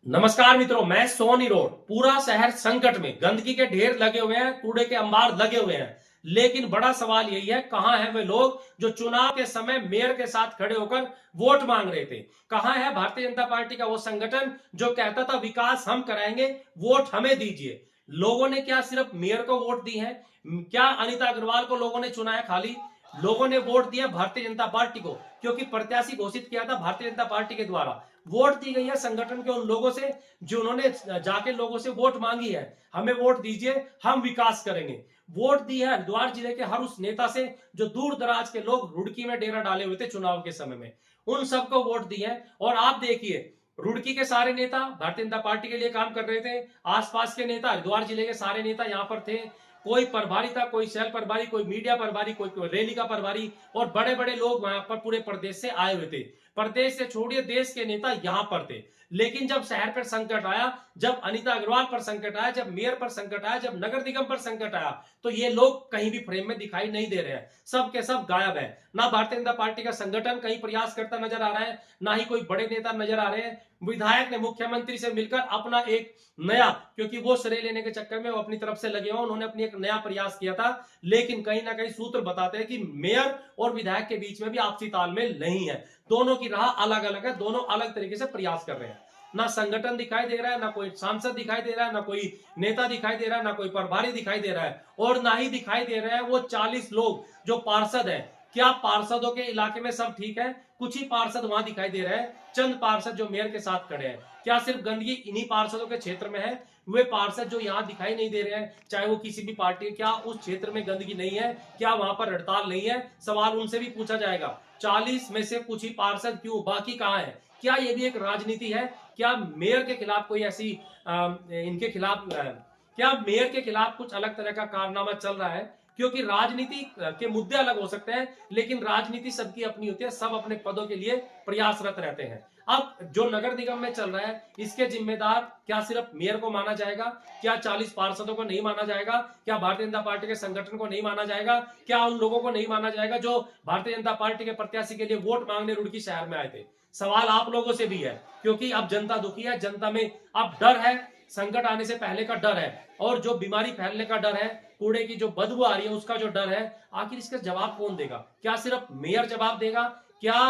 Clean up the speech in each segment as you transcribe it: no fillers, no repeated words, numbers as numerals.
नमस्कार मित्रों, मैं सोनी रोड। पूरा शहर संकट में, गंदगी के ढेर लगे हुए हैं, कूड़े के अंबार लगे हुए हैं। लेकिन बड़ा सवाल यही है, कहां है वे लोग जो चुनाव के समय मेयर के साथ खड़े होकर वोट मांग रहे थे? कहां है भारतीय जनता पार्टी का वो संगठन जो कहता था विकास हम कराएंगे, वोट हमें दीजिए? लोगों ने क्या सिर्फ मेयर को वोट दी है? क्या अनिता अग्रवाल को लोगों ने चुना है? खाली लोगों ने वोट दिया भारतीय जनता पार्टी को, क्योंकि प्रत्याशी घोषित किया था भारतीय जनता पार्टी के द्वारा। वोट दी गई है संगठन के उन लोगों से जिन्होंने जाके लोगों से वोट मांगी है, हमें वोट दीजिए, हम विकास करेंगे। वोट दी है हरिद्वार जिले के हर उस नेता से जो दूर दराज के लोग रुड़की में डेरा डाले हुए थे चुनाव के समय में, उन सबको वोट दी है। और आप देखिए, रुड़की के सारे नेता भारतीय जनता पार्टी के लिए काम कर रहे थे, आसपास के नेता, हरिद्वार जिले के सारे नेता यहां पर थे। कोई प्रभारी था, कोई सेल प्रभारी, कोई मीडिया प्रभारी, कोई रैली का प्रभारी, और बड़े बड़े लोग वहां पर पूरे प्रदेश से आए हुए थे। प्रदेश से छोड़िए, देश के नेता यहां पर थे। लेकिन जब शहर पर संकट आया, जब अनिता अग्रवाल पर संकट आया, जब मेयर पर संकट आया, जब नगर निगम पर संकट आया, तो ये लोग कहीं भी फ्रेम में दिखाई नहीं दे रहे हैं। सब के सब गायब है। ना भारतीय जनता पार्टी का संगठन कहीं प्रयास करता नजर आ रहा है, ना ही कोई बड़े नेता नजर आ रहे हैं। विधायक ने मुख्यमंत्री से मिलकर अपना एक नया, क्योंकि वो श्रेय लेने के चक्कर में वो अपनी तरफ से लगे हो, उन्होंने अपनी एक नया प्रयास किया था। लेकिन कहीं ना कहीं सूत्र बताते हैं कि मेयर और विधायक के बीच में भी आपसी तालमेल नहीं है। दोनों की राह अलग अलग है, दोनों अलग तरीके से प्रयास कर रहे हैं। ना संगठन दिखाई दे रहा है, ना कोई सांसद दिखाई दे रहा है, ना कोई नेता दिखाई दे रहा है, ना कोई प्रभारी दिखाई दे रहा है, और ना ही दिखाई दे रहे हैं वो 40 लोग जो पार्षद है। क्या पार्षदों के इलाके में सब ठीक है? कुछ ही पार्षद वहां दिखाई दे रहे हैं, चंद पार्षद जो मेयर के साथ खड़े हैं। क्या सिर्फ गंदगी इन्हीं पार्षदों के क्षेत्र में है? वे पार्षद जो यहाँ दिखाई नहीं दे रहे हैं, चाहे वो किसी भी पार्टी, क्या उस क्षेत्र में गंदगी नहीं है? क्या वहां पर हड़ताल नहीं है? सवाल उनसे भी पूछा जाएगा। 40 में से कुछ ही पार्षद क्यों, बाकी कहां है? क्या ये भी एक राजनीति है? क्या मेयर के खिलाफ कोई ऐसी इनके खिलाफ क्या मेयर के खिलाफ कुछ अलग तरह का कारनामा चल रहा है? क्योंकि राजनीति के मुद्दे अलग हो सकते हैं, लेकिन राजनीति सबकी अपनी होती है, सब अपने पदों के लिए प्रयासरत रहते हैं। अब जो नगर निगम में चल रहा है, इसके जिम्मेदार क्या सिर्फ मेयर को माना जाएगा? क्या 40 पार्षदों को नहीं माना जाएगा? क्या भारतीय जनता पार्टी के संगठन को नहीं माना जाएगा? क्या उन लोगों को नहीं माना जाएगा जो भारतीय जनता पार्टी के प्रत्याशी के लिए वोट मांगने रुड़की शहर में आए थे? सवाल आप लोगों से भी है, क्योंकि अब जनता दुखी है, जनता में अब डर है, संकट आने से पहले का डर है, और जो बीमारी फैलने का डर है, कूड़े की जो बदबू आ रही है उसका जो डर है। आखिर इसका जवाब कौन देगा? क्या सिर्फ मेयर जवाब देगा? क्या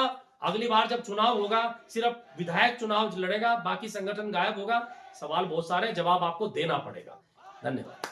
अगली बार जब चुनाव होगा सिर्फ विधायक चुनाव लड़ेगा, बाकी संगठन गायब होगा? सवाल बहुत सारे, जवाब आपको देना पड़ेगा। धन्यवाद।